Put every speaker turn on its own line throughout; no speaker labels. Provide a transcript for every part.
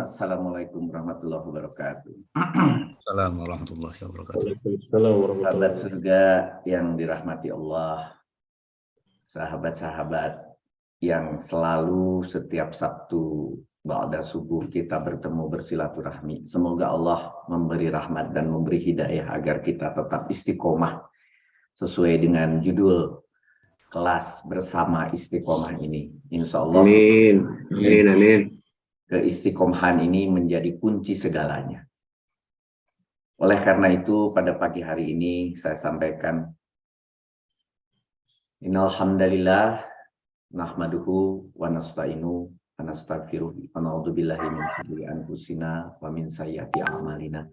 Assalamualaikum warahmatullahi wabarakatuh.
Assalamualaikum warahmatullahi wabarakatuh.
Waalaikumsalam warahmatullahi
Sahabat
wabarakatuh.
surga yang dirahmati Allah, sahabat-sahabat yang selalu setiap Sabtu ba'da subuh kita bertemu bersilaturahmi. Semoga Allah memberi rahmat dan memberi hidayah agar kita tetap istiqomah sesuai dengan judul kelas bersama istiqomah ini. Insya Allah
Amin.
keistiqomahan ini menjadi kunci segalanya. Oleh karena itu pada pagi hari ini saya sampaikan Innal hamdalillah nahmaduhu wa nasta'inu wa nastaghfiruh wa na'udzu billahi min syururi anfusina wa min sayyiati a'malina.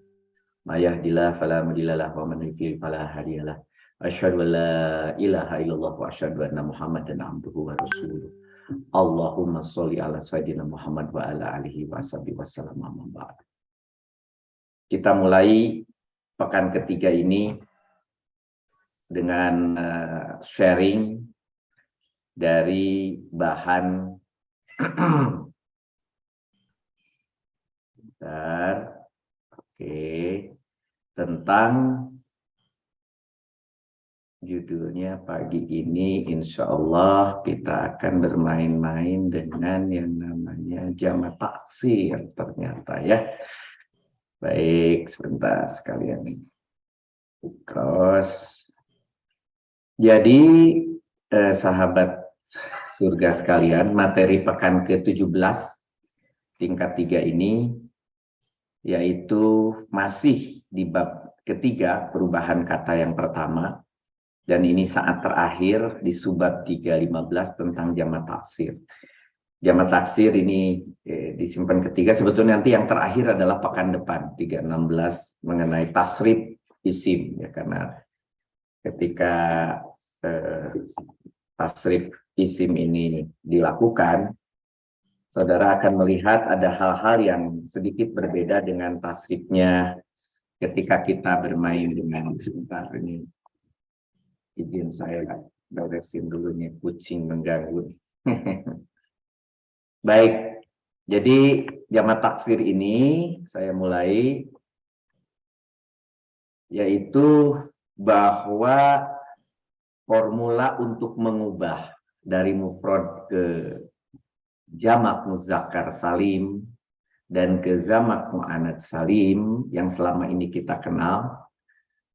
May yahdihillahu fala mudhillalah wa man yudhlil fala hadiyalah. Asyhadu an la ilaha illallah wa asyhadu anna Muhammadan abduhu wa rasuluh. Allahumma sholli ala sayyidina Muhammad wa ala alihi wa sahbihi wasallam. Kita mulai pekan ketiga ini dengan sharing dari bahan tentang judulnya pagi ini insya Allah kita akan bermain-main dengan yang namanya jamak taksir ternyata ya. Baik, sebentar sekalian. Terus, jadi sahabat surga sekalian, materi pekan ke-17 tingkat 3 ini yaitu masih di bab ketiga perubahan kata yang pertama. Dan ini saat terakhir di subbab 315 tentang jamak taksir. Jamak taksir ini disimpan ketiga. Sebetulnya nanti yang terakhir adalah pekan depan 316 mengenai tasrif isim ya, karena ketika tasrif isim ini dilakukan, saudara akan melihat ada hal-hal yang sedikit berbeda dengan tasrifnya ketika kita bermain dengan sebentar ini. Izin saya beresin dulu nih, kucing mengganggu. Baik, jadi jamak taksir ini saya mulai, yaitu bahwa formula untuk mengubah dari mufrad ke jamak muzakkar salim dan ke jamak muannats salim yang selama ini kita kenal,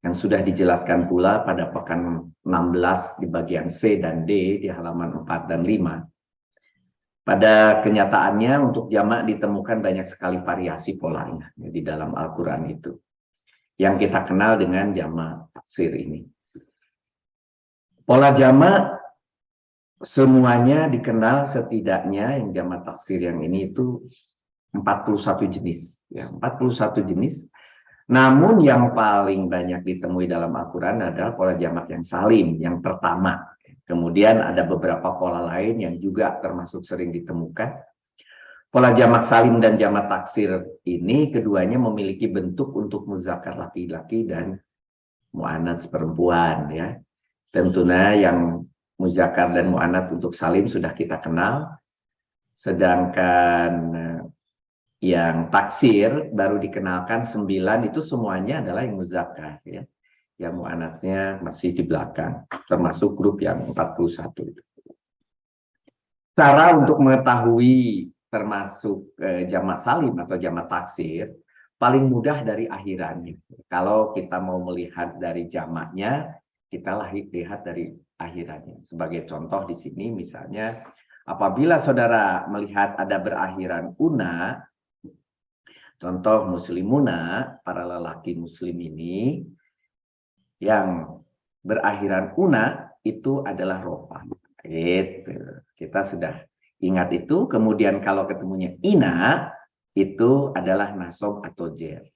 yang sudah dijelaskan pula pada pekan 16 di bagian C dan D di halaman 4 dan 5. Pada kenyataannya untuk jamak ditemukan banyak sekali variasi polanya di dalam Al-Quran itu. Yang kita kenal dengan jamak taksir ini. Pola jamak semuanya dikenal setidaknya yang jamak taksir yang ini itu 41 jenis. Ya, 41 jenis. Namun yang paling banyak ditemui dalam Al-Quran adalah pola jamak yang salim, yang pertama. Kemudian ada beberapa pola lain yang juga termasuk sering ditemukan. Pola jamak salim dan jamak taksir ini keduanya memiliki bentuk untuk muzakkar laki-laki dan muannats perempuan ya. Tentunya yang muzakkar dan muannats untuk salim sudah kita kenal. Sedangkan yang taksir baru dikenalkan 9 itu semuanya adalah yang muzakkar ya. Yang muannatsnya masih di belakang, termasuk grup yang 41 itu. Cara untuk mengetahui termasuk jamak salim atau jamak taksir paling mudah dari akhirannya. Kalau kita mau melihat dari jamaknya, kita lihat dari akhirannya. Sebagai contoh di sini misalnya apabila saudara melihat ada berakhiran una, contoh muslimuna, para lelaki muslim ini yang berakhiran una itu adalah rofa. Gitu. Kita sudah ingat itu. Kemudian kalau ketemunya ina itu adalah nasob atau jer.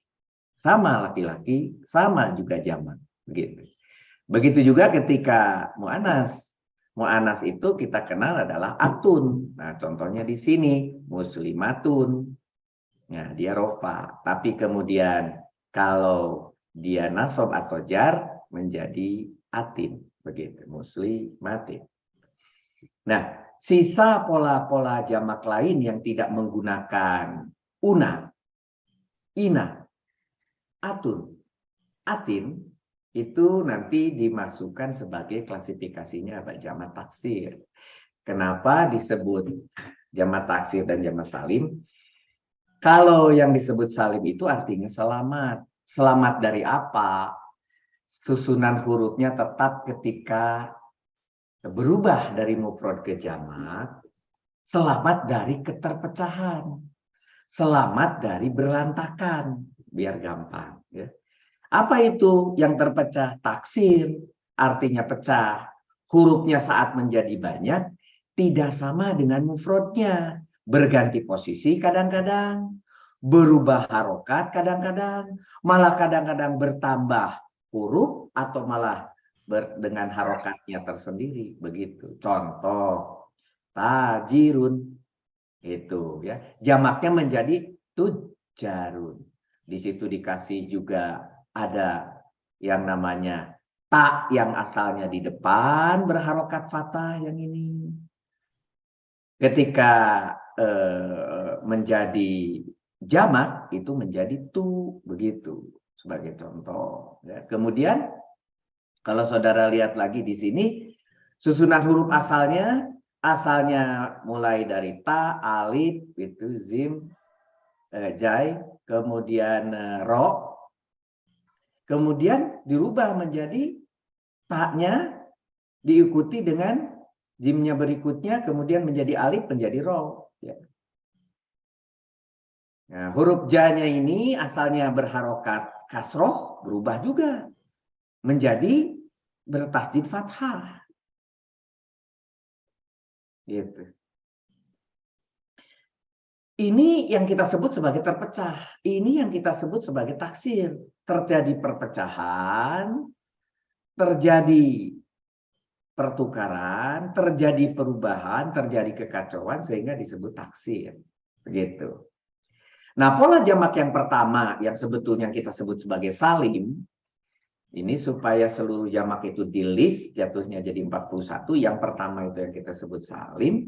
Sama laki-laki, sama juga jamak. Begitu. Begitu juga ketika mu'anas. Mu'anas itu kita kenal adalah atun. Nah, contohnya di sini muslimatun. Nah, dia rofa. Tapi kemudian kalau dia nasob atau jar menjadi atin, begitu, muslimatin. Nah, sisa pola-pola jamak lain yang tidak menggunakan una, ina, atun, atin, itu nanti dimasukkan sebagai klasifikasinya apa? Jamak taksir. Kenapa disebut jamak taksir dan jamak salim? Kalau yang disebut salim itu artinya selamat. Selamat dari apa? Susunan hurufnya tetap ketika berubah dari mufrad ke jamak. Selamat dari keterpecahan. Selamat dari berantakan. Biar gampang. Ya. Apa itu yang terpecah? Taksir, artinya pecah. Hurufnya saat menjadi banyak, tidak sama dengan mufradnya. Berganti posisi kadang-kadang, berubah harokat kadang-kadang, malah kadang-kadang bertambah huruf atau malah dengan harokatnya tersendiri. Begitu. Contoh, tajirun. Itu ya. Jamaknya menjadi tujarun. Di situ dikasih juga ada yang namanya tak yang asalnya di depan berharokat fathah yang ini. Ketika menjadi jamak itu menjadi tu, begitu sebagai contoh. Ya. Kemudian kalau saudara lihat lagi di sini susunan huruf asalnya mulai dari ta, alif, itu zim, jai, kemudian ro. Kemudian dirubah menjadi taknya diikuti dengan jimnya berikutnya, kemudian menjadi alif, menjadi ro. Ya. Nah, huruf ja-nya ini asalnya berharokat kasroh, berubah juga menjadi bertasdid fathah. Gitu. Ini yang kita sebut sebagai terpecah. Ini yang kita sebut sebagai taksir. Terjadi perpecahan, terjadi pertukaran, terjadi perubahan, terjadi kekacauan sehingga disebut taksir. Begitu. Nah, pola jamak yang pertama yang sebetulnya kita sebut sebagai salim, ini supaya seluruh jamak itu di list, jatuhnya jadi 41. Yang pertama itu yang kita sebut salim.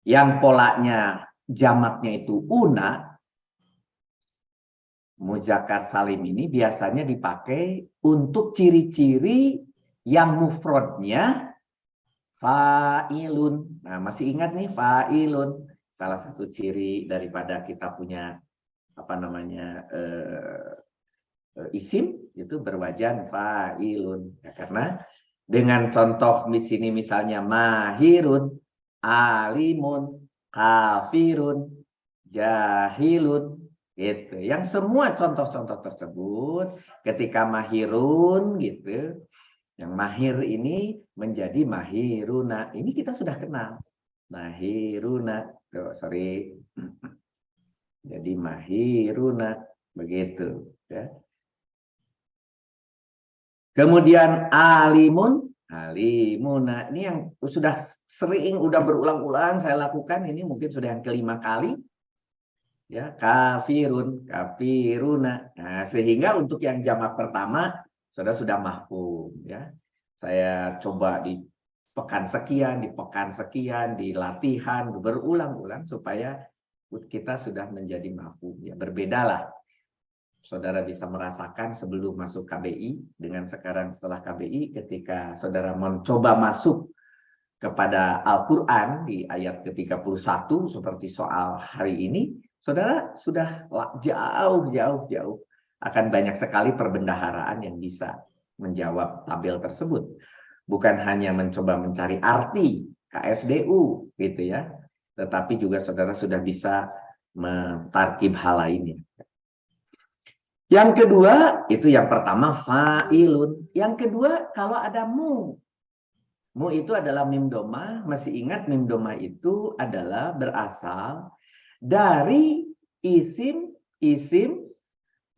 Yang polanya jamaknya itu una. Muzakkar salim ini biasanya dipakai untuk ciri-ciri yang mufrodnya fa'ilun. Nah, masih ingat nih fa'ilun. Salah satu ciri daripada kita punya apa namanya isim itu berwajan fa'ilun. Ya, karena dengan contoh di sini misalnya mahirun, alimun, kafirun, jahilun. Gitu. Yang semua contoh-contoh tersebut ketika mahirun gitu, yang mahir ini menjadi mahiruna. Ini kita sudah kenal. Mahiruna. Tuh, sorry. Jadi mahiruna begitu ya. Kemudian alimun, alimuna. Ini yang sudah sering, udah berulang-ulang saya lakukan, ini mungkin sudah yang kelima kali. Ya, kafirun, kafiruna. Nah, sehingga untuk yang jamak pertama sudah mahfum ya. Saya coba di pekan sekian, di latihan berulang-ulang supaya kita sudah menjadi mahfum ya. Berbedalah. Saudara bisa merasakan sebelum masuk KBI dengan sekarang setelah KBI ketika saudara mencoba masuk kepada Al-Qur'an di ayat ke-31 seperti soal hari ini. Saudara sudah jauh akan banyak sekali perbendaharaan yang bisa menjawab tabel tersebut. Bukan hanya mencoba mencari arti KSDU gitu ya, tetapi juga saudara sudah bisa mentarkib hal lainnya. Yang kedua, itu yang pertama fa'ilun. Yang kedua, kalau ada mu. Mu itu adalah mim domah. Masih ingat mim domah itu adalah berasal dari isim,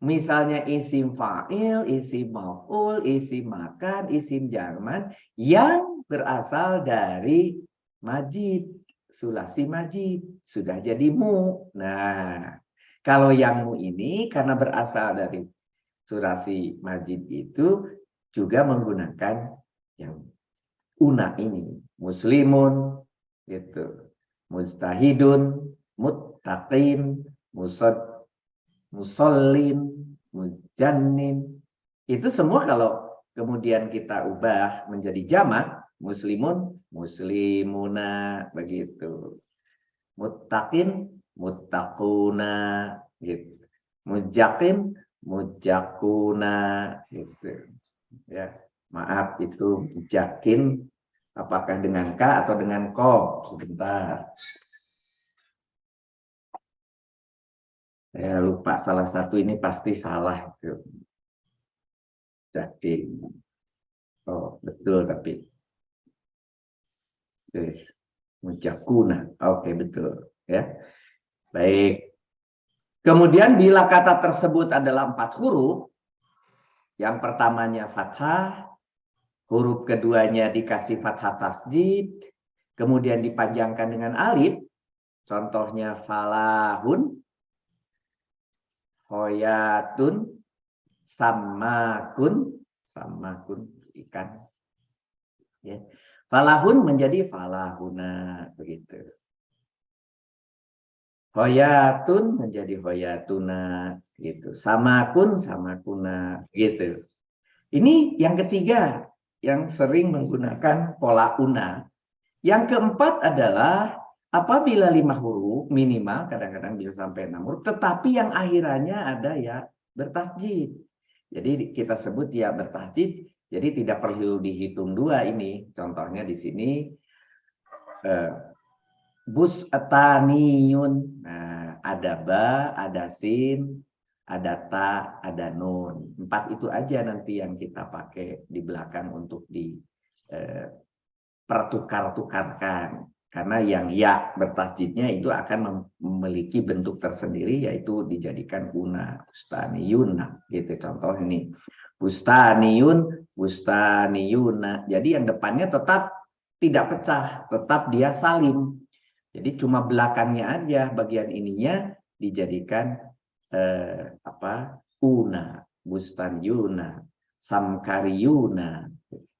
misalnya isim fa'il, isim maf'ul, isim makan, isim jarman, yang berasal dari majid, sulasi majid, sudah jadi mu. Nah, kalau yang mu ini karena berasal dari sulasi majid itu juga menggunakan yang una ini, muslimun, gitu, mustahidun, muttaqin, musod, musolin, mujannin. Itu semua kalau kemudian kita ubah menjadi jamak, muslimun, muslimuna, begitu. Muttaqin, muttaquna, gitu. Mujakin, mujakuna, gitu. Ya, maaf itu mujakin. Apakah dengan K atau dengan Ko? Sebentar. Saya lupa salah satu ini pasti salah. Jadi, oh betul tapi. Mujakuna. Oke, betul. Ya. Baik. Kemudian bila kata tersebut adalah 4 huruf, yang pertamanya fathah, huruf keduanya dikasih fathah tasjid, kemudian dipanjangkan dengan alif, contohnya falahun, hoyatun, samakun, samakun ikan. Ya. Falahun menjadi falahuna, begitu. Hoyatun menjadi hoyatuna, gitu. Samakun, samakuna, gitu. Ini yang ketiga yang sering menggunakan pola una. Yang keempat adalah apabila 5 huruf minimal, kadang-kadang bisa sampai 6 huruf, tetapi yang akhirannya ada ya bertasjid. Jadi kita sebut ya bertasjid. Jadi tidak perlu dihitung 2 ini. Contohnya di sini bus ataniyun. Nah, ada ba, ada sin, ada ta, ada nun. 4 itu aja nanti yang kita pakai di belakang untuk pertukar-tukarkan. Karena yang ya bertasjidnya itu akan memiliki bentuk tersendiri, yaitu dijadikan una, bustaniyun. Gitu contoh ini. Bustaniyun, bustaniyuna. Jadi yang depannya tetap tidak pecah, tetap dia salim. Jadi cuma belakangnya aja bagian ininya dijadikan una, bustaniyuna, samkariyuna,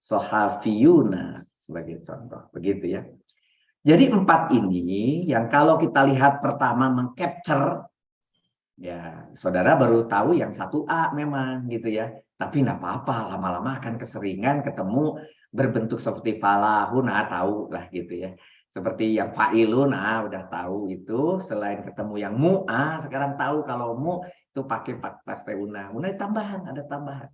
sohafiyuna sebagai contoh, begitu ya. Jadi 4 ini yang kalau kita lihat pertama mengcapture, ya saudara baru tahu yang 1A memang gitu ya. Tapi nggak apa-apa, lama-lama akan keseringan ketemu berbentuk seperti falahun, tahu lah gitu ya. Seperti yang fa'ilun, udah tahu itu. Selain ketemu yang mu, sekarang tahu kalau mu itu pakai paste una. Una tambahan, ada tambahan.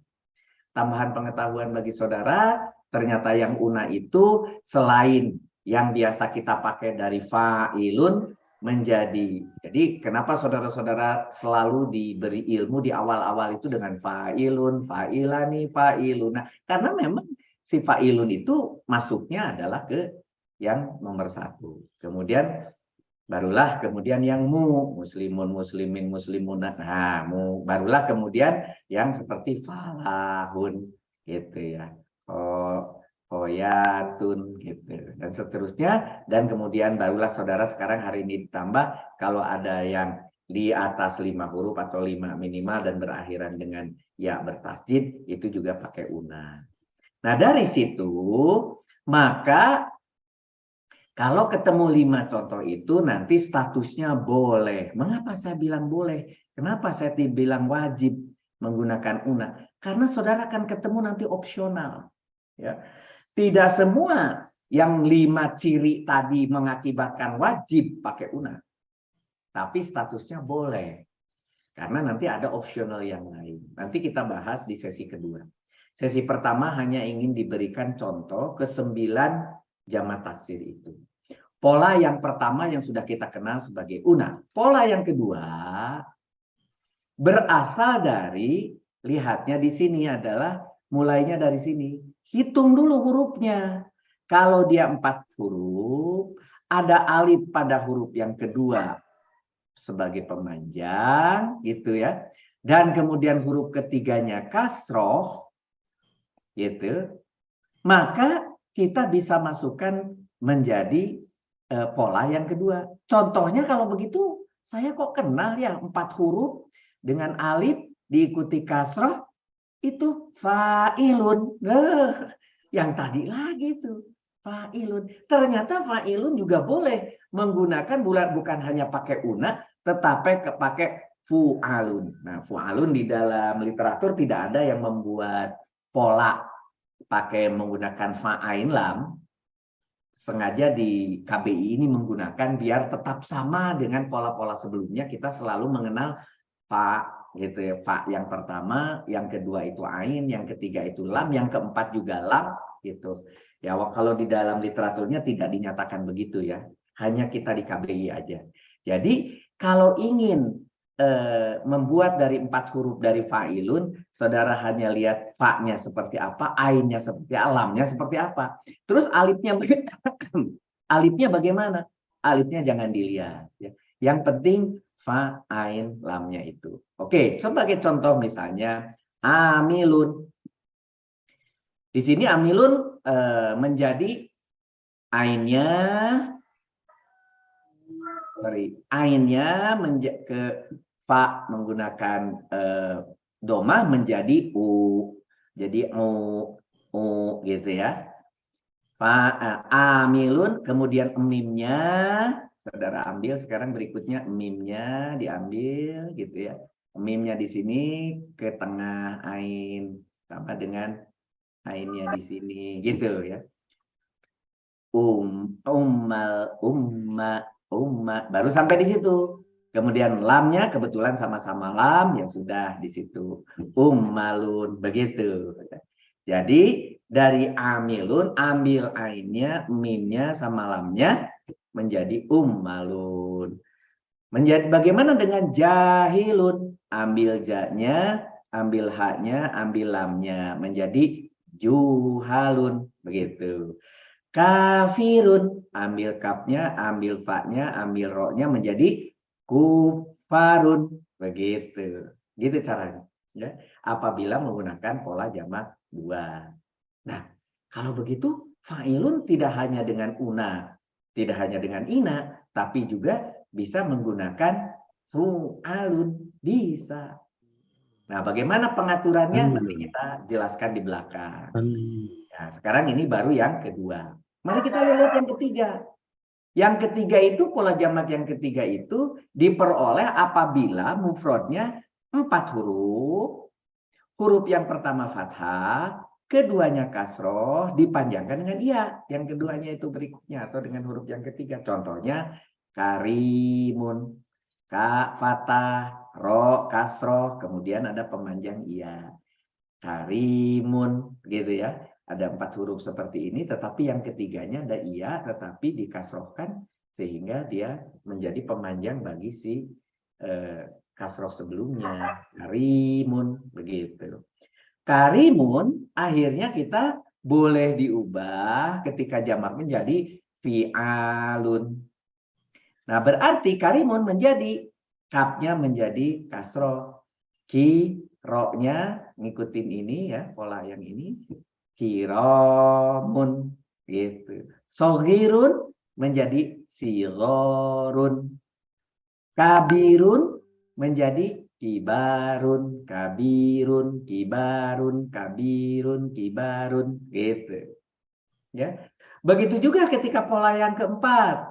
Tambahan pengetahuan bagi saudara, ternyata yang una itu selain yang biasa kita pakai dari fa'ilun menjadi. Jadi kenapa saudara-saudara selalu diberi ilmu di awal-awal itu dengan fa'ilun, fa'ilani, fa'ilun. Nah, karena memang si fa'ilun itu masuknya adalah ke yang nomor 1. Kemudian barulah kemudian yang mu, muslimun, muslimin, muslimunat. Nah, mu barulah kemudian yang seperti falahun gitu ya. Hoyatun gitu dan seterusnya, dan kemudian barulah saudara sekarang hari ini ditambah kalau ada yang di atas 5 huruf atau 5 minimal dan berakhiran dengan ya bertasjid, itu juga pakai una. Nah, dari situ maka kalau ketemu 5 contoh itu nanti statusnya boleh. Mengapa saya bilang boleh? Kenapa saya bilang wajib menggunakan una? Karena saudara akan ketemu nanti opsional. Ya. Tidak semua yang 5 ciri tadi mengakibatkan wajib pakai una. Tapi statusnya boleh. Karena nanti ada opsional yang lain. Nanti kita bahas di sesi kedua. Sesi pertama hanya ingin diberikan contoh ke 9 jamak taksir itu. Pola yang pertama yang sudah kita kenal sebagai una. Pola yang kedua berasal dari, lihatnya di sini adalah mulainya dari sini. Hitung dulu hurufnya. Kalau dia 4 huruf, ada alif pada huruf yang kedua sebagai pemanjang, gitu ya. Dan kemudian huruf ketiganya kasroh, gitu. Maka kita bisa masukkan menjadi pola yang kedua. Contohnya kalau begitu, saya kok kenal ya 4 huruf dengan alif diikuti kasroh, itu fa'ilun. Yang tadi lagi tuh, fa'ilun. Ternyata fa'ilun juga boleh menggunakan bukan hanya pakai una, tetapi pakai fu'alun. Nah, fu'alun di dalam literatur tidak ada yang membuat pola pakai menggunakan fa'ain lam. Sengaja di KBI ini menggunakan biar tetap sama dengan pola-pola sebelumnya. Kita selalu mengenal fa gitu ya, fa yang pertama, yang kedua itu ain, yang ketiga itu lam, yang keempat juga lam gitu. Ya, kalau di dalam literaturnya tidak dinyatakan begitu ya. Hanya kita di KBI aja. Jadi kalau ingin membuat dari 4 huruf dari fa'ilun, saudara hanya lihat fa-nya seperti apa, ainnya seperti apa, lamnya seperti apa. Terus alifnya alifnya bagaimana? Alifnya jangan dilihat ya. Yang penting fa, ain, lamnya itu. Oke, sebagai contoh misalnya amilun. Di sini amilun menjadi ainnya, ainnya ke fa menggunakan domah menjadi u. Jadi u gitu ya. Amilun, kemudian mimnya, saudara ambil sekarang berikutnya mimnya diambil gitu ya. Mimnya di sini ke tengah ain sama dengan ainnya di sini gitu ya. Umma baru sampai di situ. Kemudian lamnya kebetulan sama-sama lam, ya sudah di situ. Ummalun begitu. Jadi dari amilun ambil ainnya, mimnya sama lamnya menjadi ummalun. Menjadi bagaimana dengan jahilun? Ambil ja-nya, ambil ha-nya, ambil lamnya menjadi juhalun begitu. Kafirun, ambil kafnya, ambil fa-nya, ambil ro-nya menjadi kufarun begitu. Gitu caranya ya. Apabila menggunakan pola jamak dua. Nah, kalau begitu fa'ilun tidak hanya dengan una, tidak hanya dengan ina, tapi juga bisa menggunakan fu'alun, bisa. Nah, bagaimana pengaturannya nanti kita jelaskan di belakang. Nah, sekarang ini baru yang kedua. Mari kita lihat yang ketiga. Yang ketiga itu, pola jamak yang ketiga itu diperoleh apabila mufradnya 4 huruf. Huruf yang pertama fathah, keduanya kasroh, dipanjangkan dengan iya. Yang keduanya itu berikutnya atau dengan huruf yang ketiga. Contohnya karimun, ka fathah, ro kasroh, kemudian ada pemanjang iya. Karimun gitu ya. Ada 4 huruf seperti ini, tetapi yang ketiganya ada iya, tetapi dikasrohkan sehingga dia menjadi pemanjang bagi si kasroh sebelumnya. Karimun begitu. Karimun akhirnya kita boleh diubah ketika jamak menjadi fi'alun. Nah, berarti karimun menjadi kafnya menjadi kasroh, ki ro-nya ngikutin ini ya, pola yang ini. Kiromun gitu. Soghirun menjadi sigorun. Kabirun menjadi kibarun, kabirun, kibarun, kabirun, kibarun gitu. Ya. Begitu juga ketika pola yang keempat.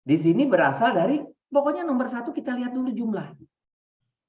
Di sini berasal dari pokoknya nomor 1 kita lihat dulu jumlah.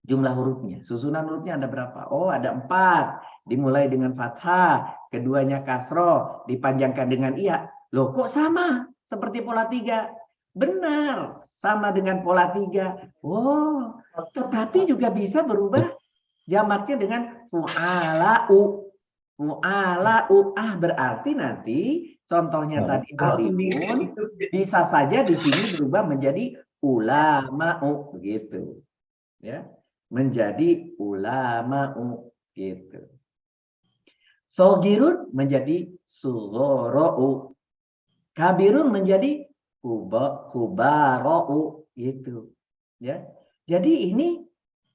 Jumlah hurufnya, susunan hurufnya ada berapa? Oh, ada 4. Dimulai dengan fathah, keduanya kasroh, dipanjangkan dengan iya. Loh, kok sama seperti pola 3? Benar, sama dengan pola 3. Oh, tetapi juga bisa berubah jamaknya dengan fu'ala'u. Fu'ala'u. Berarti nanti contohnya tadi alimun bisa saja di sini berubah menjadi ulama'u begitu. Ya. Menjadi ulama'u gitu. Sogirun menjadi sugoro'u. Kabirun menjadi kubaro'u gitu. Ya. Jadi ini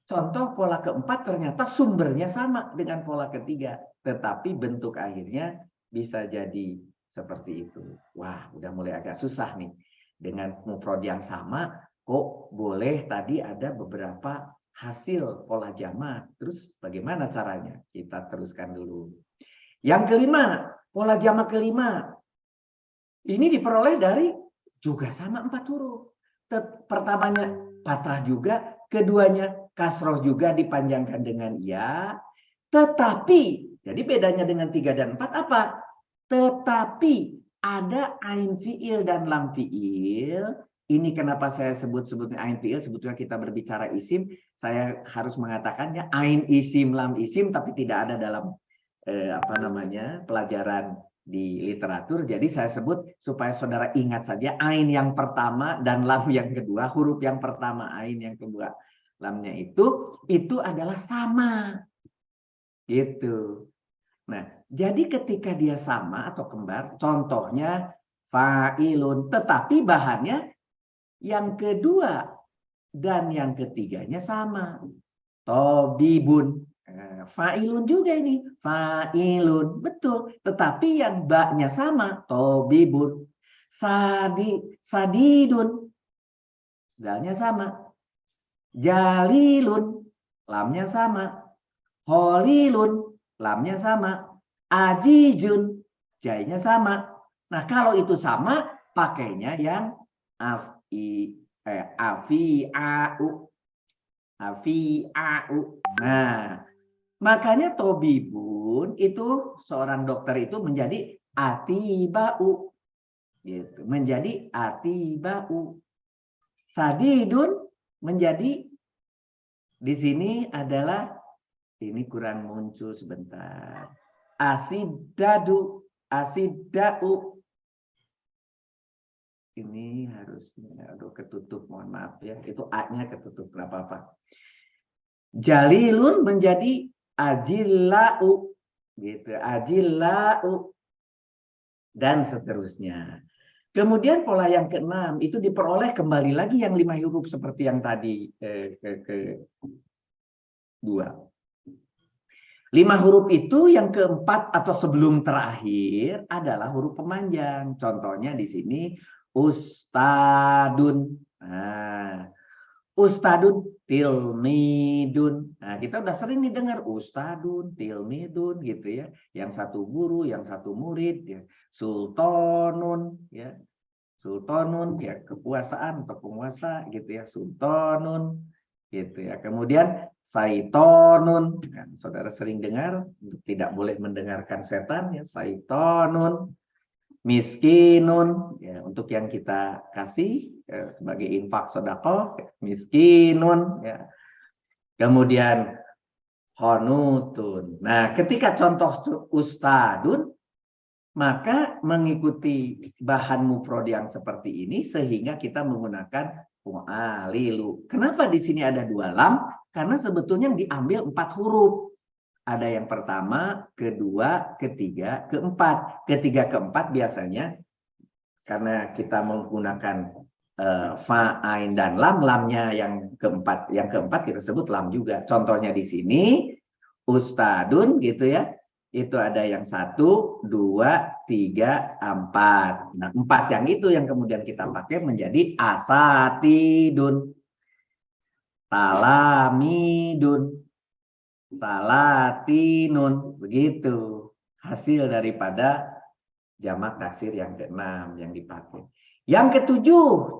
contoh pola keempat ternyata sumbernya sama dengan pola ketiga, tetapi bentuk akhirnya bisa jadi seperti itu. Wah, udah mulai agak susah nih. Dengan mufrad yang sama kok boleh tadi ada beberapa hasil pola jamak. Terus bagaimana caranya? Kita teruskan dulu. Yang kelima, pola jamak kelima. Ini diperoleh dari juga sama 4 huruf. Pertamanya fathah juga, keduanya kasroh juga dipanjangkan dengan ya. Tetapi, jadi bedanya dengan 3 dan 4 apa? Tetapi ada ain fiil dan lam fiil. Ini kenapa saya sebut-sebutnya ain fiil, sebetulnya kita berbicara isim, saya harus mengatakannya ain isim, lam isim, tapi tidak ada dalam pelajaran di literatur. Jadi saya sebut supaya saudara ingat saja ain yang pertama dan lam yang kedua, huruf yang pertama ain, yang kedua lamnya itu adalah sama. Gitu. Nah, jadi ketika dia sama atau kembar, contohnya fa'ilun, tetapi bahannya yang kedua dan yang ketiganya sama. Tobibun. Fa'ilun juga ini. Fa'ilun. Betul. Tetapi yang ba-nya sama. Tobibun. Sadidun. Dalnya sama. Jalilun. Lamnya sama. Holilun. Lamnya sama. Ajijun. Jainya sama. Nah, kalau itu sama, pakainya yang afi'a'u. Afi'a'u. Nah, makanya tobibun itu seorang dokter itu menjadi atiba'u. Gitu. Menjadi atiba'u. Sadidun menjadi di sini adalah ini kurang muncul sebentar. Asidadu, asidau. Ini harusnya aduh ketutup, mohon maaf ya. Itu A-nya ketutup, enggak apa-apa. Jalilun menjadi ajillau. Gitu, ajillau. Dan seterusnya. Kemudian pola yang keenam itu diperoleh kembali lagi yang 5 huruf seperti yang tadi kedua. 5 huruf itu yang keempat atau sebelum terakhir adalah huruf pemanjang. Contohnya di sini ustadun. Nah, ustadun, tilmidun. Nah, kita udah sering nih dengar ustadun, tilmidun gitu ya. Yang satu guru, yang satu murid ya. Sultanun ya. Sultanun ya, kekuasaan atau penguasa gitu ya. Sultanun gitu ya. Kemudian Saitonun, kan, saudara sering dengar, tidak boleh mendengarkan setan ya, Saitonun, miskinun ya, untuk yang kita kasih ya, sebagai infak sedekah, miskinun ya. Kemudian honutun. Nah, ketika contoh ustadun, maka mengikuti bahan mufrad yang seperti ini sehingga kita menggunakan mu'alilu. Kenapa di sini ada 2 lam? Karena sebetulnya diambil 4 huruf. Ada yang pertama, kedua, ketiga, keempat. Ketiga, keempat biasanya karena kita menggunakan fa, ain, dan lam, lamnya yang keempat. Yang keempat kita sebut lam juga. Contohnya di sini, ustadun gitu ya. Itu ada yang 1, 2, 3, 4. Nah, 4 yang itu yang kemudian kita pakai menjadi asatidun, talamidun, salatinun. Begitu hasil daripada jamak taksir yang ke-6 yang dipakai. Yang ke-7,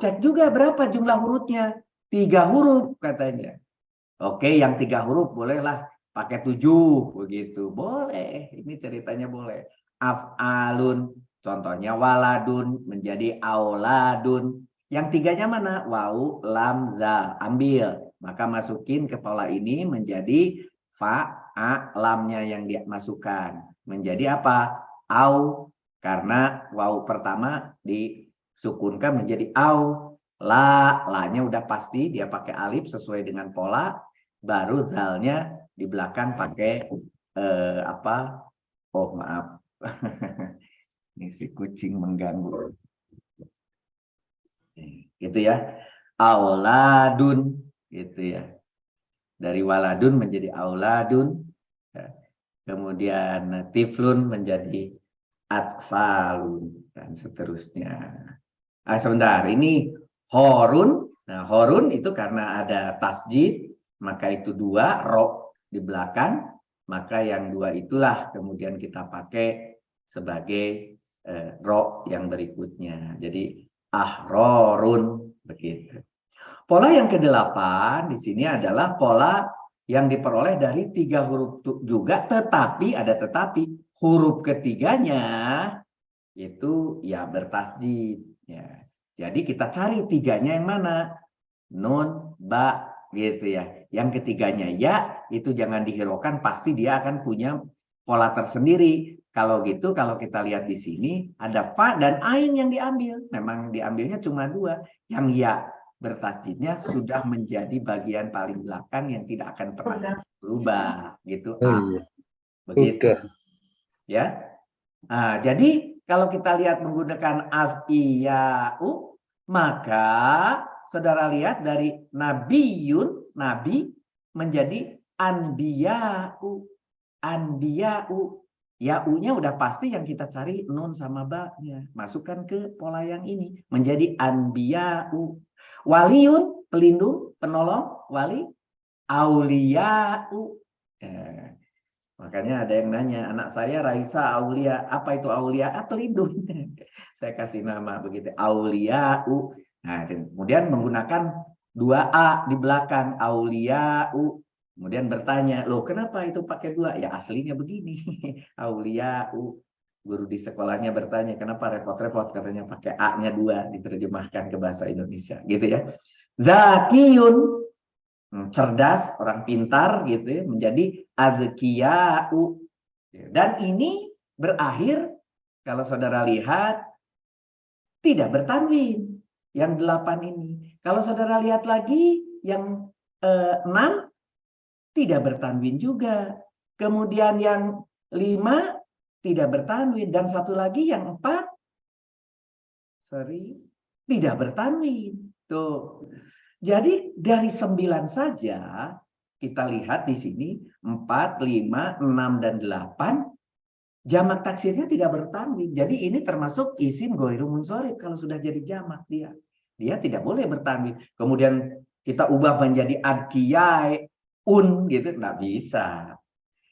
cek juga berapa jumlah hurufnya. 3 huruf katanya. Oke, yang 3 huruf bolehlah pakai 7 begitu. Boleh, ini ceritanya boleh. Af'alun, contohnya waladun menjadi auladun. Yang 3-nya mana? Wau, lam, zal. Ambil. Maka masukin ke pola ini menjadi fa, a, lamnya yang dia masukkan. Menjadi apa? Au. Karena wau pertama disukunkan menjadi au. La-nya udah pasti dia pakai alif sesuai dengan pola. Baru zalnya di belakang pakai oh maaf. Ini si kucing mengganggu. Gitu ya. Auladun gitu ya. Dari waladun menjadi auladun. Kemudian tiflun menjadi atfalun dan seterusnya. Nah, sebentar, ini horun. Nah, horun itu karena ada tasjid, maka itu 2 ro di belakang, maka yang 2 itulah kemudian kita pakai sebagai ro yang berikutnya. Jadi ahrorun begitu. Pola yang ke-8 di sini adalah pola yang diperoleh dari 3 huruf juga, tetapi ada tetapi huruf ketiganya itu ya bertasdid. Ya. Jadi kita cari tiganya yang mana? Nun, ba, gitu ya. Yang ketiganya ya, itu jangan dihiraukan, pasti dia akan punya pola tersendiri. Kalau gitu, kalau kita lihat di sini, ada fa dan ain yang diambil. Memang diambilnya cuma 2. Yang ya bertasdidnya sudah menjadi bagian paling belakang yang tidak akan pernah berubah. Gitu.
Oh iya.
Begitu.
Udah.
Ya. Nah, jadi kalau kita lihat menggunakan afiya'u, maka saudara lihat dari nabiyun, nabi, menjadi anbiya'u. Anbiya'u. Ya-nya udah pasti yang kita cari nun sama ba-nya. Masukkan ke pola yang ini. Menjadi anbiya'u. Waliyun, pelindung, penolong, wali. Auliya'u. Makanya ada yang nanya, anak saya Raisa Aulia, apa itu Aulia? Pelindung. Saya kasih nama begitu, Aulia'u. Nah, kemudian menggunakan 2A di belakang, Aulia'u. Kemudian bertanya, loh kenapa itu pakai 2? Ya aslinya begini, Aulia'u. Guru di sekolahnya bertanya, kenapa repot-repot? Katanya pakai A-nya 2, diterjemahkan ke bahasa Indonesia. Gitu ya. Zakiyun, cerdas, orang pintar gitu ya, menjadi azkiya'u. Dan ini berakhir kalau saudara lihat tidak bertanwin yang 8 ini. Kalau saudara lihat lagi yang 6 tidak bertanwin juga. Kemudian yang 5 tidak bertanwin dan satu lagi yang 4 tidak bertanwin. Tuh. Jadi dari 9 saja kita lihat di sini 4, 5, 6 dan 8 jamak taksirnya tidak bertanwin. Jadi ini termasuk isim ghairu munsharif kalau sudah jadi jamak dia. Dia tidak boleh bertanwin. Kemudian kita ubah menjadi adkiyai gitu nggak bisa.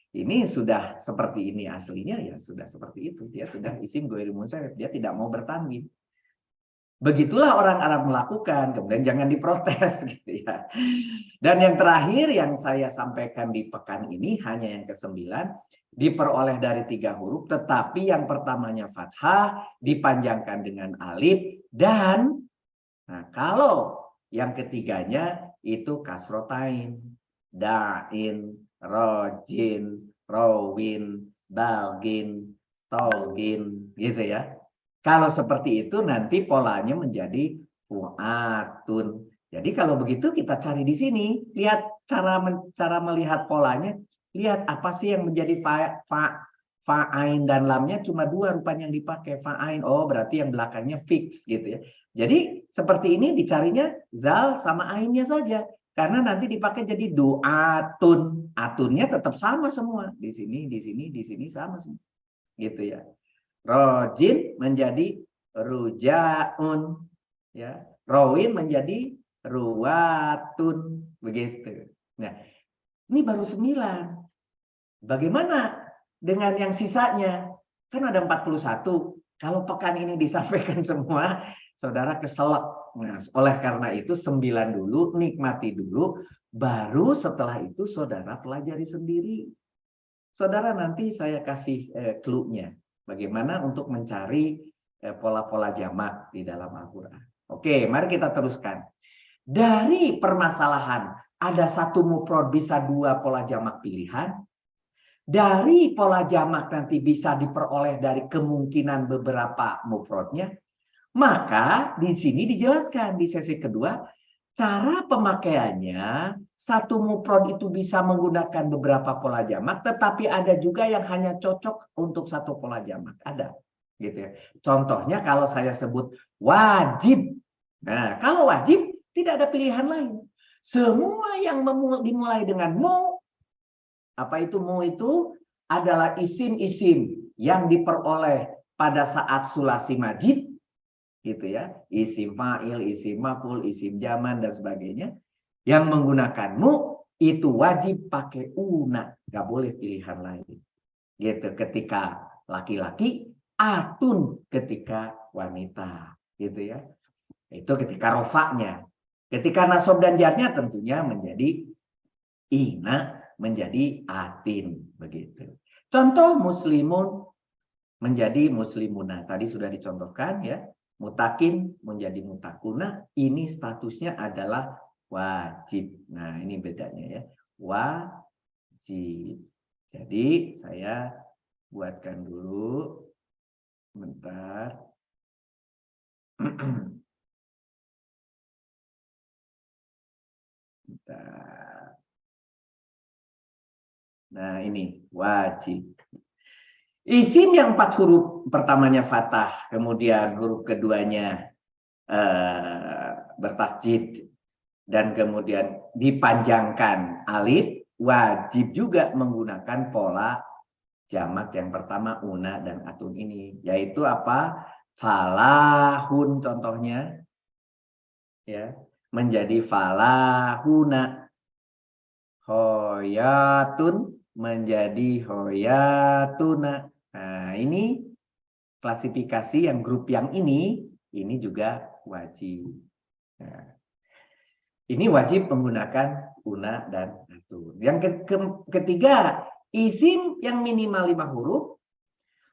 Ini sudah seperti ini aslinya ya sudah seperti itu. Dia sudah isim ghairu munsharif, dia tidak mau bertanwin. Begitulah orang Arab melakukan, kemudian jangan diprotes gitu ya. Dan yang terakhir yang saya sampaikan di pekan ini hanya yang ke-9, diperoleh dari 3 huruf, tetapi yang pertamanya fathah dipanjangkan dengan alif dan kalau yang ketiganya itu kasrotain, da'in, rojin, rawin, balgin, togin, gitu ya. Kalau seperti itu nanti polanya menjadi fu'atun. Jadi kalau begitu kita cari di sini, lihat cara melihat polanya, lihat apa sih yang menjadi fa'ain dan lamnya cuma 2 rupanya yang dipakai fa'ain. Oh, berarti yang belakangnya fix gitu ya. Jadi seperti ini dicarinya zal sama ainnya saja. Karena nanti dipakai jadi du'atun. Atunnya tetap sama semua. Di sini sama semua. Gitu ya. Rojin menjadi rujaun, ya. Rawin menjadi ruwatun, begitu. Nah, ini baru 9. Bagaimana dengan yang sisanya? Kan ada 41. Kalau pekan ini disampaikan semua, saudara keselak. Nah, oleh karena itu 9 dulu, nikmati dulu, baru setelah itu saudara pelajari sendiri. Saudara nanti saya kasih clue-nya. Bagaimana untuk mencari pola-pola jamak di dalam Al-Quran. Oke, mari kita teruskan. Dari permasalahan ada satu mufrad bisa 2 pola jamak pilihan. Dari pola jamak nanti bisa diperoleh dari kemungkinan beberapa mufradnya. Maka di sini dijelaskan di sesi kedua cara pemakaiannya. Satu mufrad itu bisa menggunakan beberapa pola jamak, tetapi ada juga yang hanya cocok untuk satu pola jamak. Ada, gitu ya. Contohnya kalau saya sebut wajib. Nah, kalau wajib tidak ada pilihan lain. Semua yang dimulai dengan mu, apa itu mu itu adalah isim-isim yang diperoleh pada saat sulasi majid, gitu ya. Isim fa'il, isim maf'ul, isim zaman dan sebagainya. Yang menggunakanmu itu wajib pakai una, nggak boleh pilihan lain. Gitu. Ketika laki-laki, atun ketika wanita, gitu ya. Itu ketika rofaknya. Ketika nasab dan jarnya tentunya menjadi ina, menjadi atin, begitu. Contoh muslimun menjadi muslimuna. Tadi sudah dicontohkan ya. Mutakin menjadi mutakuna. Ini statusnya adalah wajib. Nah, ini bedanya ya. Wajib. Jadi saya buatkan dulu. Bentar. Bentar. Nah, ini wajib. Isim yang 4 huruf pertamanya fathah, kemudian huruf keduanya bertasjid, dan kemudian dipanjangkan alif, wajib juga menggunakan pola jamak yang pertama una dan atun ini, yaitu apa? Falahun contohnya, ya, menjadi falahuna. Hoyatun menjadi hoyatuna. Nah, ini klasifikasi yang grup yang ini juga wajib. Nah, ini wajib menggunakan una dan atun. Yang ketiga, isim yang minimal 5 huruf,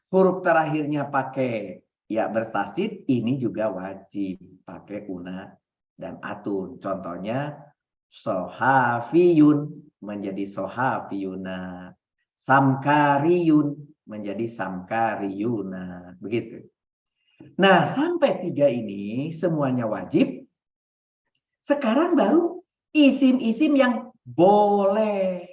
huruf terakhirnya pakai ya bertasydid, ini juga wajib pakai una dan atun. Contohnya sohafiyun menjadi sohafiyuna, samkariyun menjadi samkariyuna, begitu. Nah, sampai 3 ini semuanya wajib. Sekarang baru isim-isim yang boleh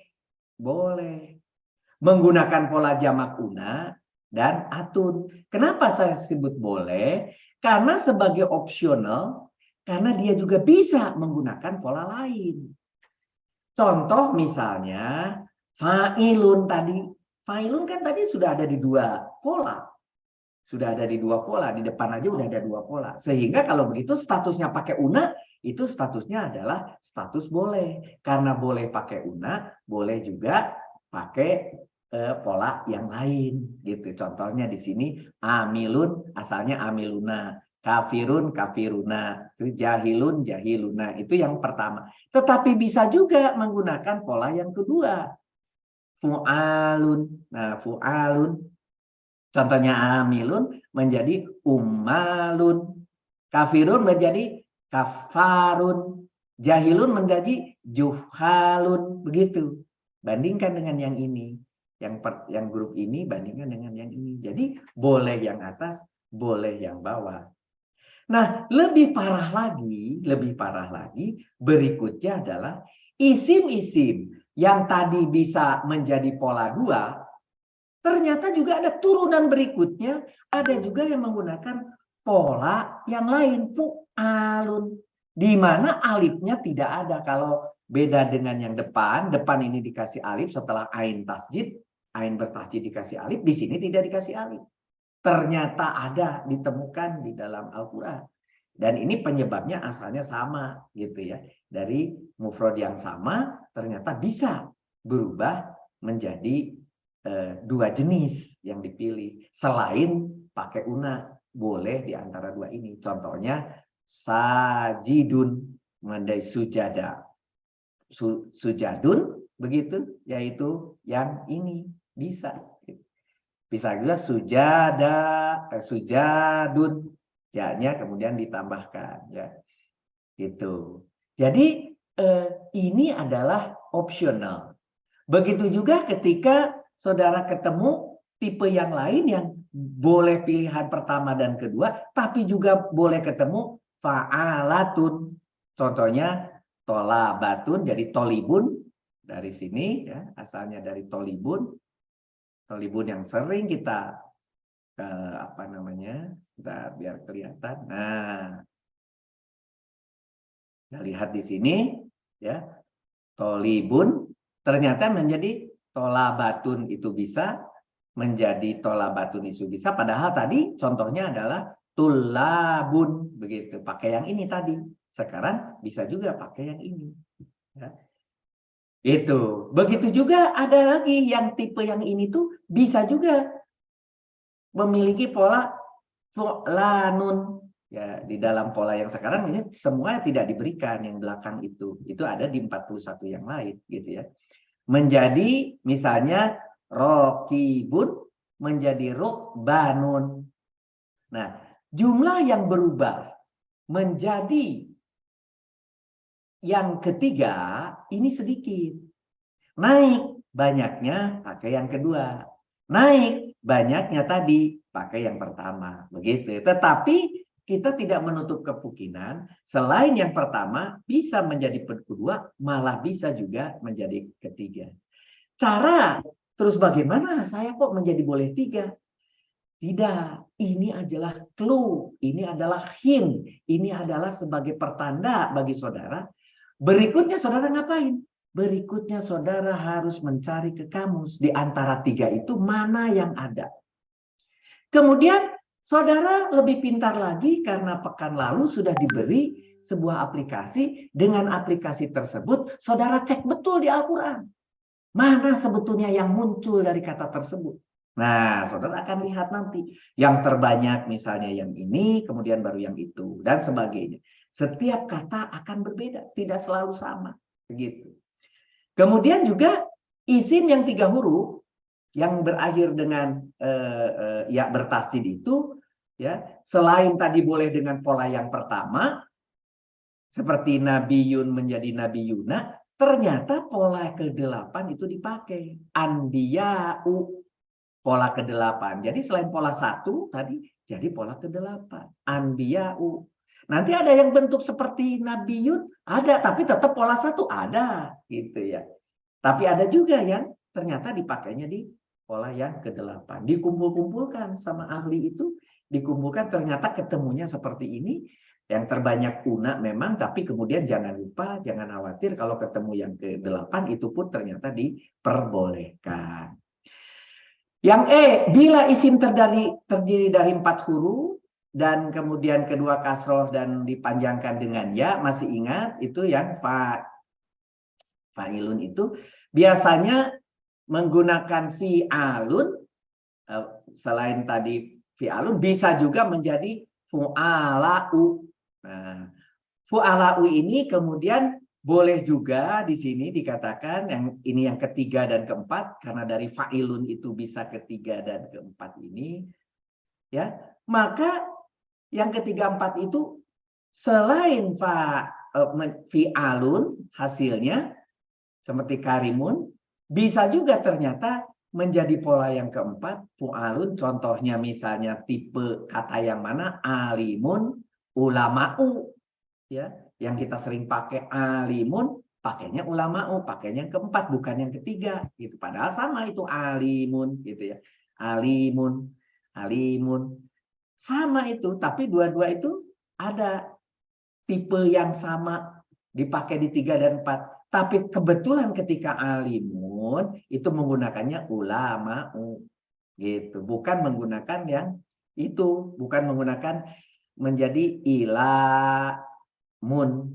menggunakan pola jamak una dan atun. Kenapa saya sebut boleh? Karena sebagai opsional, karena dia juga bisa menggunakan pola lain. Contoh misalnya fa'ilun tadi. Fa'ilun kan tadi sudah ada di 2 pola. Sudah ada di 2 pola. Di depan aja udah ada 2 pola. Sehingga kalau begitu statusnya pakai una, itu statusnya adalah status boleh. Karena boleh pakai una, boleh juga pakai pola yang lain. Gitu. Contohnya di sini amilun, asalnya amiluna. Kafirun, kafiruna, jahilun, jahiluna. Itu yang pertama. Tetapi bisa juga menggunakan pola yang kedua. Fu'alun. Nah, fu'alun. Contohnya amilun menjadi ummalun. Kafirun menjadi kafarun. Jahilun menjadi juhalun. Begitu. Bandingkan dengan yang ini. Yang grup ini bandingkan dengan yang ini. Jadi boleh yang atas, boleh yang bawah. Nah, lebih parah lagi, berikutnya adalah isim-isim yang tadi bisa menjadi pola 2, ternyata juga ada turunan berikutnya, ada juga yang menggunakan pola yang lain, fu'alun, di mana alifnya tidak ada. Kalau beda dengan yang depan ini dikasih alif setelah ain tasjid, ain bertasjid dikasih alif, di sini tidak dikasih alif. Ternyata ada, ditemukan di dalam Al-Quran. Dan ini penyebabnya asalnya sama gitu ya. Dari mufrad yang sama ternyata bisa berubah menjadi 2 jenis yang dipilih. Selain pakai una, boleh di antara 2 ini. Contohnya sajidun menjadi sujada. Sujadun begitu, yaitu yang ini bisa. Bisa juga sujadun, ya-nya kemudian ditambahkan ya. Gitu. Jadi ini adalah opsional. Begitu juga ketika saudara ketemu tipe yang lain yang boleh pilihan pertama dan kedua, tapi juga boleh ketemu fa'alatun. Contohnya tolabatun jadi tolibun, dari sini ya, asalnya dari tolibun. Tolibun yang sering kita kita biar kelihatan. Nah, kita lihat di sini ya, tolibun ternyata menjadi tolabatun, itu bisa menjadi tolabatun, itu bisa. Padahal tadi contohnya adalah tulabun, begitu. Pakai yang ini tadi. Sekarang bisa juga pakai yang ini. Ya. Itu. Begitu juga ada lagi yang tipe yang ini tuh bisa juga memiliki pola fu'lanun, Ya, di dalam pola yang sekarang ini semua tidak diberikan, yang belakang itu ada di 41 yang lain gitu ya. Menjadi misalnya rokibun menjadi rukbanun. Nah, jumlah yang berubah menjadi yang ketiga ini sedikit. Naik banyaknya pakai yang kedua. Naik banyaknya tadi pakai yang pertama. Begitu. Tetapi kita tidak menutup kemungkinan selain yang pertama bisa menjadi kedua, malah bisa juga menjadi ketiga. Cara terus bagaimana saya kok menjadi boleh tiga? Tidak, ini adalah clue, ini adalah hint, ini adalah sebagai pertanda bagi saudara. Berikutnya saudara ngapain? Berikutnya saudara harus mencari ke kamus di antara tiga itu mana yang ada. Kemudian saudara lebih pintar lagi karena pekan lalu sudah diberi sebuah aplikasi. Dengan aplikasi tersebut saudara cek betul di Al-Quran. Mana sebetulnya yang muncul dari kata tersebut. Nah, saudara akan lihat nanti. Yang terbanyak misalnya yang ini, kemudian baru yang itu, dan sebagainya. Setiap kata akan berbeda, tidak selalu sama. Begitu. Kemudian juga isim yang 3 huruf, yang berakhir dengan ya bertasdid itu, ya selain tadi boleh dengan pola yang pertama, seperti Nabiyun menjadi Nabiyuna, ternyata pola ke-8 itu dipakai. Anbiya'u. Pola ke-8. Jadi selain pola 1 tadi, jadi pola ke-8. Anbiya'u. Nanti ada yang bentuk seperti Nabiyun, ada. Tapi tetap pola 1 ada. Gitu ya. Tapi ada juga yang ternyata dipakainya di pola yang ke-8. Dikumpul-kumpulkan sama ahli itu, dikumpulkan ternyata ketemunya seperti ini. Yang terbanyak una memang, tapi kemudian jangan lupa, jangan khawatir kalau ketemu yang ke-8 itu pun ternyata diperbolehkan. Yang bila isim terdiri dari 4 huruf dan kemudian kedua kasroh dan dipanjangkan dengan ya, masih ingat itu yang fa'ilun itu biasanya menggunakan fi'alun, selain tadi fi'alun bisa juga menjadi fu'ala'u. Nah, fu'ala'u ini kemudian boleh juga di sini dikatakan yang ini yang ketiga dan keempat, karena dari fa'ilun itu bisa ketiga dan keempat ini, ya maka yang ketiga empat itu selain fi'alun hasilnya seperti karimun, bisa juga ternyata menjadi pola yang keempat fu'alun. Contohnya misalnya tipe kata yang mana, alimun, ulama'u, ya. Yang kita sering pakai alimun, pakainya ulama'u, pakainya yang keempat, bukan yang ketiga. Gitu. Padahal sama itu alimun, gitu ya. Alimun, alimun. Sama itu, tapi dua-dua itu ada tipe yang sama dipakai di 3 dan 4. Tapi kebetulan ketika alimun itu menggunakannya ulama'u. Gitu. Bukan menggunakan yang itu, bukan menggunakan menjadi ilamun,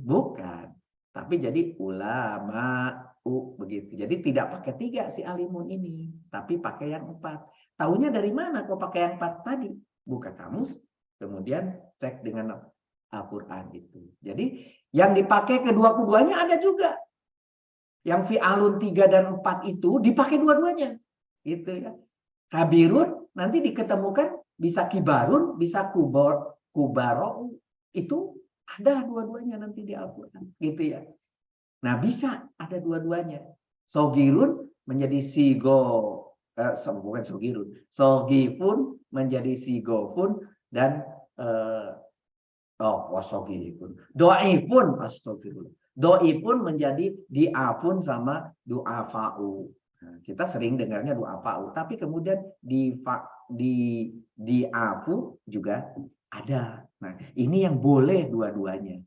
bukan, tapi jadi ulama'u begitu. Jadi tidak pakai 3 si alimun ini, tapi pakai yang 4. Tahunya dari mana kok pakai yang 4 tadi? Buka kamus, kemudian cek dengan Al-Quran itu. Jadi yang dipakai kedua-duanya ada juga. Yang fi'alun 3 dan 4 itu dipakai dua-duanya. Gitu ya. Kabirun nanti diketemukan bisa kibarun, bisa kubarou. Itu ada dua-duanya nanti di Al-Quran, gitu ya. Nah, bisa ada dua-duanya. Sogirun menjadi bukan sogirun. Sogifun menjadi sigofun dan wasogifun. Do'ifun, astagfirullah. Do'ifun menjadi di'afun sama du'afa'u. Nah, kita sering dengarnya du'afa'u, tapi kemudian di'afu juga ada. Nah, ini yang boleh dua-duanya.